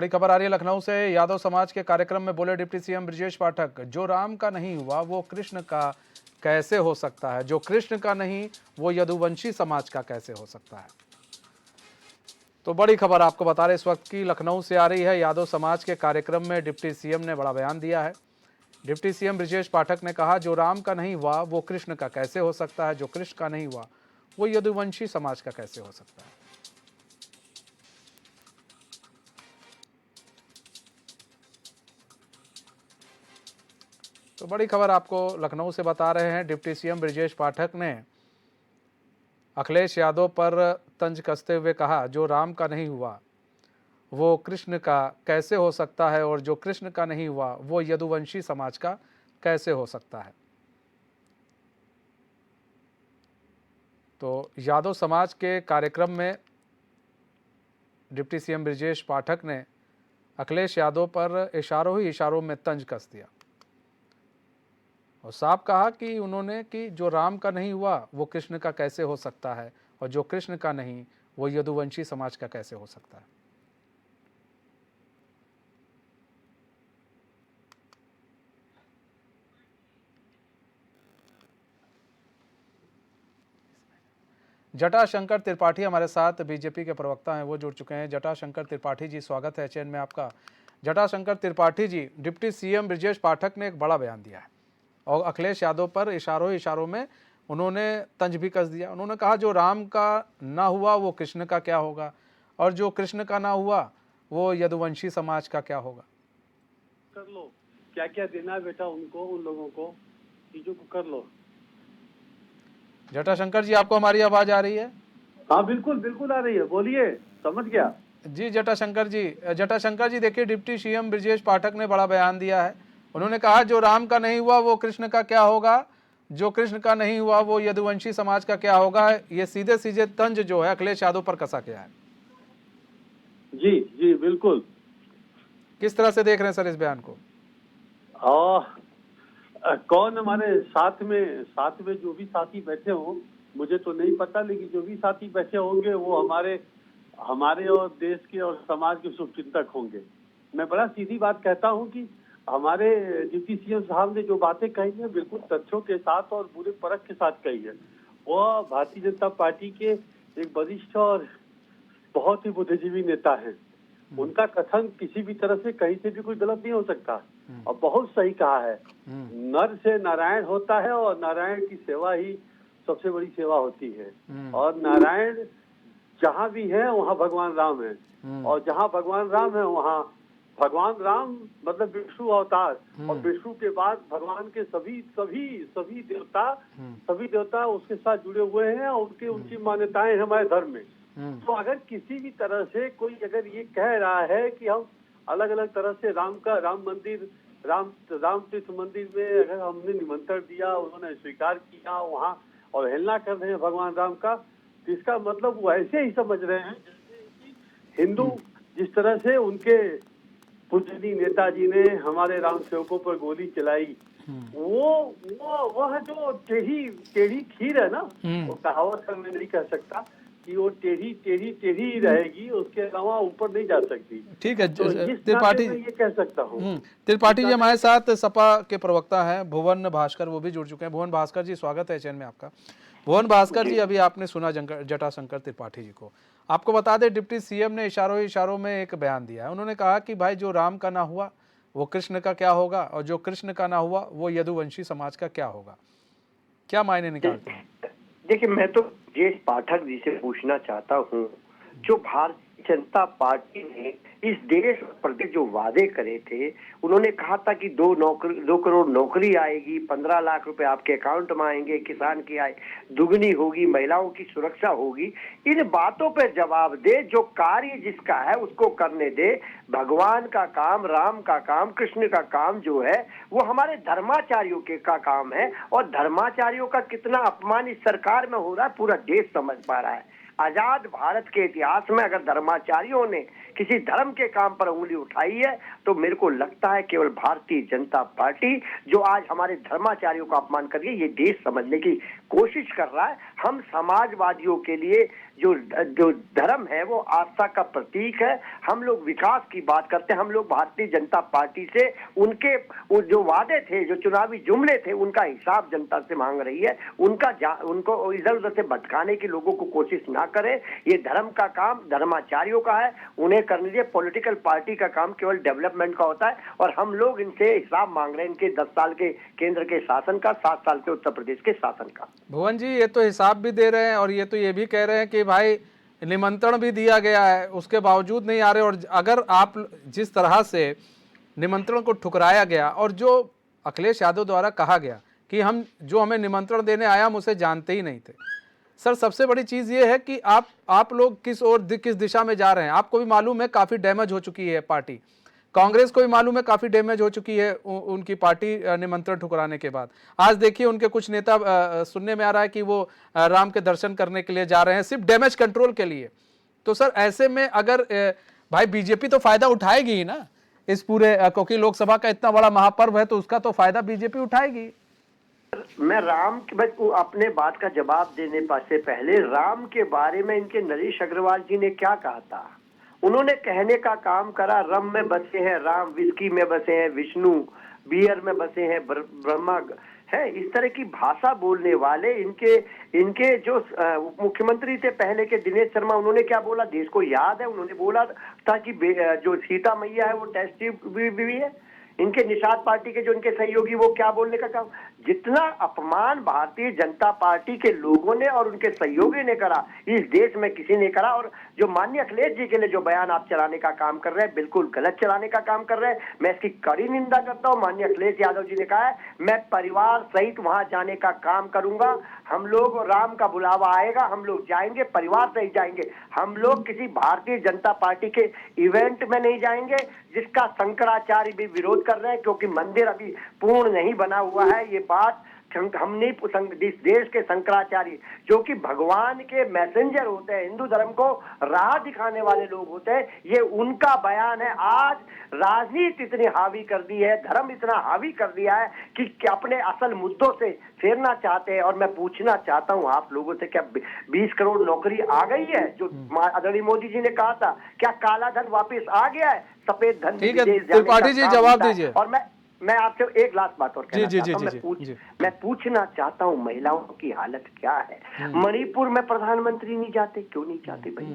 बड़ी खबर आ रही है लखनऊ से। यादव समाज के कार्यक्रम में बोले डिप्टी सीएम ब्रजेश पाठक, जो राम का नहीं हुआ वो कृष्ण का कैसे हो सकता है, जो कृष्ण का नहीं वो यदुवंशी समाज का कैसे हो सकता है। तो बड़ी खबर आपको बता रहे इस वक्त की लखनऊ से आ रही है। यादव समाज के कार्यक्रम में डिप्टी सीएम ने बड़ा बयान दिया है। डिप्टी सीएम ब्रजेश पाठक ने कहा, जो राम का नहीं हुआ वो कृष्ण का कैसे हो सकता है, जो कृष्ण का नहीं हुआ वो यदुवंशी समाज का कैसे हो सकता है। तो बड़ी खबर आपको लखनऊ से बता रहे हैं। डिप्टी सीएम ब्रजेश पाठक ने अखिलेश यादव पर तंज कसते हुए कहा, जो राम का नहीं हुआ वो कृष्ण का कैसे हो सकता है, और जो कृष्ण का नहीं हुआ वो यदुवंशी समाज का कैसे हो सकता है। तो यादव समाज के कार्यक्रम में डिप्टी सीएम ब्रजेश पाठक ने अखिलेश यादव पर इशारों ही इशारों में तंज कस दिया और साफ कहा कि उन्होंने कि जो राम का नहीं हुआ वो कृष्ण का कैसे हो सकता है, और जो कृष्ण का नहीं वो यदुवंशी समाज का कैसे हो सकता है। जटाशंकर त्रिपाठी हमारे साथ बीजेपी के प्रवक्ता हैं, वो जुड़ चुके हैं। जटाशंकर त्रिपाठी जी, स्वागत है चैन में आपका। जटाशंकर त्रिपाठी जी, डिप्टी सीएम ब्रजेश पाठक ने एक बड़ा बयान दिया है और अखिलेश यादव पर इशारों इशारों में उन्होंने तंज भी कस दिया। उन्होंने कहा, जो राम का ना हुआ वो कृष्ण का क्या होगा, और जो कृष्ण का ना हुआ वो यदुवंशी समाज का क्या होगा। कर लो, क्या क्या देना है बेटा उनको, उन लोगों को चीजों को कर लो। जटाशंकर जी, आपको हमारी आवाज आ रही है? हाँ बिल्कुल बिल्कुल आ रही है, बोलिए, समझ गया। जी जटाशंकर जी देखिए, डिप्टी सीएम ब्रजेश पाठक ने बड़ा बयान दिया है। उन्होंने कहा, जो राम का नहीं हुआ वो कृष्ण का क्या होगा, जो कृष्ण का नहीं हुआ वो यदुवंशी समाज का क्या होगा। ये सीधे सीधे तंज जो है अखिलेश यादव पर कसा गया है। जी जी बिल्कुल। किस तरह से देख रहे हैं सर इस बयान को? कौन हमारे साथ में जो भी साथी बैठे हों, मुझे तो नहीं पता, लेकिन जो भी साथी बैठे होंगे वो हमारे और देश के और समाज के शुभचिंतक होंगे। मैं बड़ा सीधी बात कहता हूं कि हमारे डिप्टी सीएम साहब ने जो बातें कही हैं बिल्कुल तथ्यों के साथ और पूरे परख के साथ कही है। वो भारतीय जनता पार्टी के एक वरिष्ठ और बहुत ही बुद्धिजीवी नेता हैं। उनका कथन किसी भी तरह से कहीं से भी कोई गलत नहीं हो सकता, और बहुत सही कहा है। नर से नारायण होता है और नारायण की सेवा ही सबसे बड़ी सेवा होती है, और नारायण जहाँ भी है वहाँ भगवान राम है, और जहाँ भगवान राम है वहाँ भगवान राम मतलब विष्णु अवतार, और विष्णु के बाद भगवान के सभी सभी सभी देवता उसके साथ जुड़े हुए हैं, और उनकी मान्यताएं हमारे धर्म में। तो अगर किसी भी तरह से कोई अगर ये कह रहा है कि हम अलग अलग तरह से राम तीर्थ मंदिर में अगर हमने निमंत्रण दिया, उन्होंने स्वीकार किया, वहाँ अवहेलना कर रहे हैं भगवान राम का, तो इसका मतलब वो ऐसे ही समझ रहे हैं जैसे कि हिंदू जिस तरह से उनके पूजनीय नेताजी ने हमारे राम सेवकों पर गोली चलाई, वह जो टेढ़ी खीर है ना, वो कहावत का मैं नहीं कह सकता कि वो टेढ़ी रहेगी, उसके अलावा ऊपर नहीं जा सकती। ठीक है तो त्रिपाठी, मैं ये कह सकता हूँ। त्रिपाठी जी हमारे साथ सपा के प्रवक्ता हैं भुवन भास्कर, वो भी जुड़ चुके हैं। भुवन भास्कर जी, स्वागत है चैन में आपका। भुवन भास्कर जी, अभी आपने सुना जटाशंकर त्रिपाठी जी को। आपको बता दें, डिप्टी सीएम ने इशारों में एक बयान दिया है। उन्होंने कहा कि भाई, जो राम का ना हुआ वो कृष्ण का क्या होगा, और जो कृष्ण का ना हुआ वो यदुवंशी समाज का क्या होगा। क्या मायने निकालते हैं? देखिए, मैं तो ब्रजेश पाठक जी से पूछना चाहता हूँ, जो भारतीय जनता पार्टी ने इस देश और प्रदेश जो वादे करे थे, उन्होंने कहा था कि 2 करोड़ नौकरी आएगी, 15 लाख रुपए आपके अकाउंट में आएंगे, किसान की आय दुगनी होगी, महिलाओं की सुरक्षा होगी। इन बातों पर जवाब दे, जो कार्य जिसका है उसको करने दे। भगवान का काम, राम का काम, कृष्ण का काम जो है वो हमारे धर्माचार्यों का काम है, और धर्माचार्यों का कितना अपमान इस सरकार में हो रहा है पूरा देश समझ पा रहा है। आजाद भारत के इतिहास में अगर धर्माचार्यों ने किसी धर्म के काम पर उंगली उठाई है तो मेरे को लगता है केवल भारतीय जनता पार्टी, जो आज हमारे धर्माचार्यों का अपमान कर रही है, ये देश समझने की कोशिश कर रहा है। हम समाजवादियों के लिए जो धर्म है वो आस्था का प्रतीक है। हम लोग विकास की बात करते हैं। हम लोग भारतीय जनता पार्टी से उनके जो वादे थे, जो चुनावी जुमले थे, उनका हिसाब जनता से मांग रही है। उनको इधर उधर से भटकाने की लोगों को कोशिश ना करें। ये धर्म का काम धर्माचार्यों का है, उन्हें करने दीजिए। पॉलिटिकल पार्टी का काम केवल डेवलपमेंट का होता है और हम लोग इनसे हिसाब मांग रहे हैं इनके 10 साल के केंद्र के शासन का, 7 साल के उत्तर प्रदेश के शासन का। भुवन जी, ये तो हिसाब भी दे रहे हैं और ये तो ये भी कह रहे हैं कि भाई निमंत्रण भी दिया गया है, उसके बावजूद नहीं आ रहे। और अगर आप जिस तरह से निमंत्रण को ठुकराया गया और जो अखिलेश यादव द्वारा कहा गया कि हमें निमंत्रण देने आया, हम उसे जानते ही नहीं थे। सर, सबसे बड़ी चीज़ ये है कि आप लोग किस दिशा में जा रहे हैं। आपको भी मालूम है काफ़ी डैमेज हो चुकी है पार्टी, कांग्रेस को भी मालूम है काफ़ी डैमेज हो चुकी है उनकी पार्टी निमंत्रण ठुकराने के बाद। आज देखिए उनके कुछ नेता सुनने में आ रहा है कि वो राम के दर्शन करने के लिए जा रहे हैं सिर्फ डैमेज कंट्रोल के लिए। तो सर, ऐसे में अगर भाई बीजेपी तो फायदा उठाएगी ही ना इस पूरे, क्योंकि लोकसभा का इतना बड़ा महापर्व है तो उसका तो फायदा बीजेपी उठाएगी। मैं राम के अपने बात का जवाब देने से पहले राम के बारे में इनके नरेश अग्रवाल जी ने क्या कहा था। उन्होंने कहने का काम करा, रम में बसे हैं राम, विस्की में बसे हैं विष्णु, बियर में बसे हैं ब्रह्मा है। इस तरह की भाषा बोलने वाले इनके जो मुख्यमंत्री थे पहले के दिनेश शर्मा, उन्होंने क्या बोला देश को याद है। उन्होंने बोला था कि जो सीता मैया है वो टेस्ट ट्यूब भी है। इनके निषाद पार्टी के जो इनके सहयोगी, वो क्या बोलने का काम। जितना अपमान भारतीय जनता पार्टी के लोगों ने और उनके सहयोगी ने करा, इस देश में किसी ने करा। और जो माननीय अखिलेश जी के लिए जो बयान आप चलाने का काम कर रहे हैं, बिल्कुल गलत चलाने का काम कर रहे हैं। मैं इसकी कड़ी निंदा करता हूं। माननीय अखिलेश यादव जी ने कहा है मैं परिवार सहित वहां जाने का काम करूंगा। हम लोग, राम का बुलावा आएगा, हम लोग जाएंगे, परिवार सहित जाएंगे। हम लोग किसी भारतीय जनता पार्टी के इवेंट में नहीं जाएंगे जिसका शंकराचार्य भी विरोध कर रहे हैं, क्योंकि मंदिर अभी पूर्ण नहीं बना हुआ है। ये बात हमने इस देश के शंकराचार्य, जो कि भगवान के मैसेंजर होते हैं, हिंदू धर्म को राह दिखाने वाले लोग होते हैं, ये उनका बयान है। आज राजनीति इतनी हावी कर दी है, धर्म इतना हावी कर दिया है कि अपने असल मुद्दों से फेरना चाहते हैं। और मैं पूछना चाहता हूं आप लोगों से, क्या 20 करोड़ नौकरी आ गई है जो आदरणीय मोदी जी ने कहा था? क्या काला धन वापस आ गया है? सफेद धन त्रिपाठी जी जवाब दीजिए। और मैं आपसे एक लास्ट बात और कहना चाहता हूं। मैं पूछना चाहता हूं महिलाओं की हालत क्या है। मणिपुर में प्रधानमंत्री नहीं जाते, क्यों नहीं जाते भाई?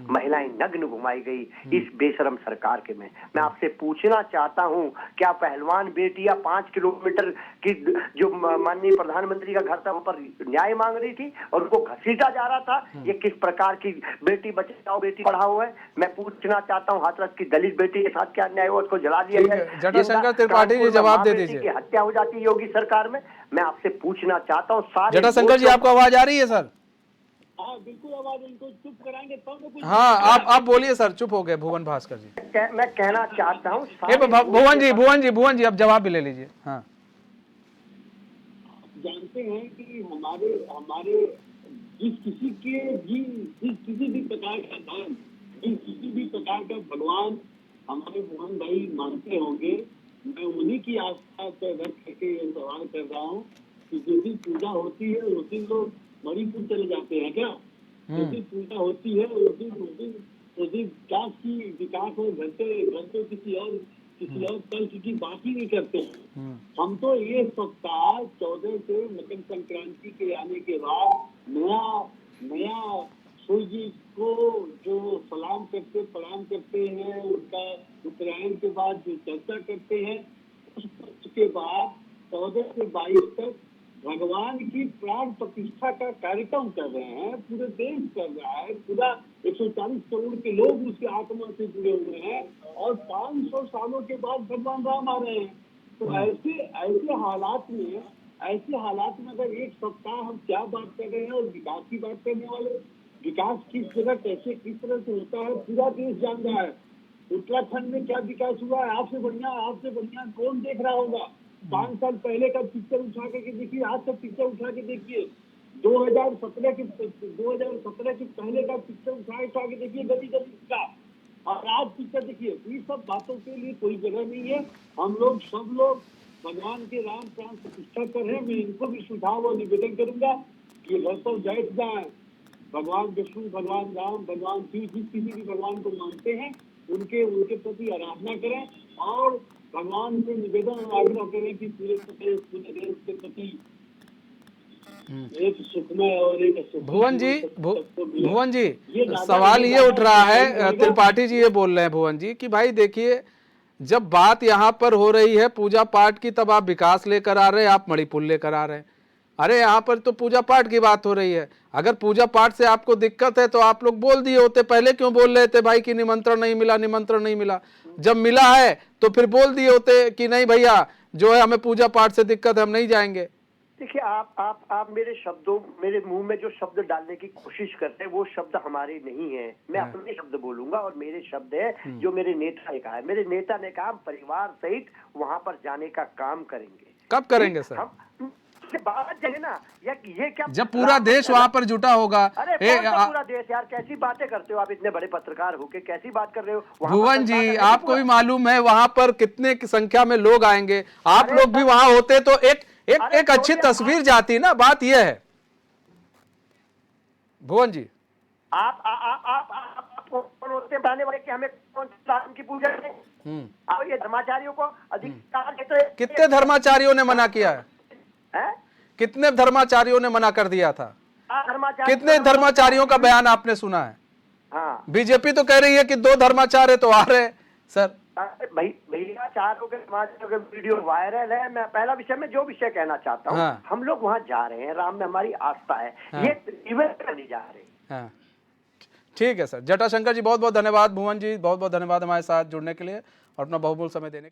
महिलाएं नग्न घुमाई गई इस बेशरम सरकार के में। मैं आपसे पूछना चाहता हूं, क्या पहलवान बेटियां 5 किलोमीटर की जो माननीय प्रधानमंत्री का घर था वहां पर न्याय मांग रही थी और उनको घसीटा जा रहा था? ये किस प्रकार की बेटी बचाओ बेटी पढ़ाओ है? मैं पूछना चाहता हूँ, हाथरस की दलित बेटी के साथ क्या अन्याय हुआ, उसको जला दिया जाए। जटाशंकर त्रिपाठी जी जवाब दे दीजिए। हत्या हो जाती है योगी सरकार में। मैं आपसे पूछना चाहता हूँ सारे जटाशंकर जी, आपको आवाज आ रही है सर? हाँ बिल्कुल आवाज, इनको चुप कराएंगे तब तो कुछ। हाँ, आप बोलिए सर। चुप हो गए भुवन भास्कर जी। मैं कहना चाहता हूँ भुवन जी अब जवाब भी ले लीजिए। हाँ, जानते हैं कि हमारे जिस किसी भी प्रकार का दान, जिस किसी भी प्रकार का भगवान हमारे मोहन भाई मानते होंगे, मैं उन्हीं की आस्था पर व्यक्त करके ये सवाल कर रहा हूँ कि जिस दिन पूजा होती है उस दिन लोग मणिपुर चले जाते हैं क्या? जिस दिन पूजा होती है उस दिन विकास और घर पे किसी और तर्क की बात ही नहीं करते हैं। हम तो ये सप्ताह 14 से मकर संक्रांति के आने के बाद नया सूर्य जी को जो सलाम करते प्रणाम करते हैं, उनका उत्तरायण के बाद जो चर्चा करते हैं, उसके बाद 14 से 22 तक भगवान की प्राण प्रतिष्ठा का कार्यक्रम कर रहे हैं। पूरे देश कर रहा है, पूरा 140 करोड़ के लोग उसके आत्मा से जुड़े हुए हैं और 500 सालों के बाद भगवान राम आ रहे हैं। तो ऐसे हालात में अगर एक सप्ताह हम क्या बात कर रहे हैं और विकास की बात करने वाले, विकास किस तरह से होता है पूरा देश जान रहा है। उत्तराखंड में क्या विकास हुआ है आपसे बढ़िया कौन देख रहा होगा? 5 साल पहले का पिक्चर उठा के देखिए, आज का पिक्चर उठा के देखिए, 2017 के पहले का पिक्चर उठा के देखिए गली का, और आज पिक्चर देखिए। ये सब बातों के लिए कोई जगह नहीं है। सब लोग भगवान के राम प्राण प्रतिष्ठा पर है। मैं इनको भी सुझाव और निवेदन करूंगा ये घर पर बैठ जाए। भगवान विष्णु, भगवान राम, भगवान शिव, जिस किसी भी भगवान को मानते हैं उनके प्रति आराधना करें और भगवान से निवेदन और आग्रह करें कि पूरे प्रदेश के प्रति एक सुखमय और एक सुखमय भुवन जी, सबको मिले। भुवन जी, ये ज्यादा सवाल नहीं, ये उठ रहा है, रहेगा। त्रिपाठी जी ये बोल रहे हैं भुवन जी कि भाई देखिए, जब बात यहाँ पर हो रही है पूजा पाठ की, तब आप विकास लेकर आ रहे हैं, आप मणिपुर लेकर आ रहे हैं। अरे यहाँ पर तो पूजा पाठ की बात हो रही है। अगर पूजा पाठ से आपको दिक्कत है तो आप लोग बोल दिए होते, पहले क्यों बोल रहे थे भाई कि निमंत्रण नहीं मिला, निमंत्रण नहीं मिला? जब मिला है तो फिर बोल दिए होते कि नहीं भैया जो है हमें पूजा पाठ से दिक्कत है, हम नहीं जाएंगे। देखिए, आप मेरे मुंह में जो शब्द डालने की कोशिश करते हैं वो शब्द हमारे नहीं है। मैं अपने शब्द बोलूंगा और मेरे शब्द है जो मेरे नेता ने कहा है। मेरे नेता ने कहा हम परिवार सहित वहां पर जाने का काम करेंगे। कब करेंगे सर? हम बात जाने ना, ये क्या, जब पूरा देश वहां पर जुटा होगा। अरे कौन सा पूरा देश यार, कैसी बातें करते हो आप, इतने बड़े पत्रकार होके कैसी बात कर रहे हो? भुवन जी, आपको भी मालूम है वहां पर कितने की संख्या में लोग आएंगे। आप लोग भी वहां होते तो एक अच्छी तस्वीर जाती ना। बात यह है भुवन जी, आप कौन होते बताने वाले कि हमें कौन राम की पूजा करें? और ये धर्माचार्यों को अधिकार देते हैं। कितने धर्माचार्यों ने मना किया है? कितने धर्माचार्यों ने मना कर दिया था? कितने धर्माचार्यों का बयान आपने सुना है? हाँ, बीजेपी तो कह रही है कि 2 धर्माचार्य तो आ रहे हैं सर। भैया 4 हो गए, वीडियो वायरल है। मैं पहला विषय में जो विषय कहना चाहता हूँ, हाँ। हम लोग वहाँ जा रहे हैं, राम में हमारी आस्था है। हाँ। ये इवेंट करने जा रहे हैं। हाँ, ठीक है सर। जटाशंकर जी बहुत बहुत धन्यवाद, भुवन जी बहुत बहुत धन्यवाद हमारे साथ जुड़ने के लिए और अपना बहुमूल्य समय देने के लिए।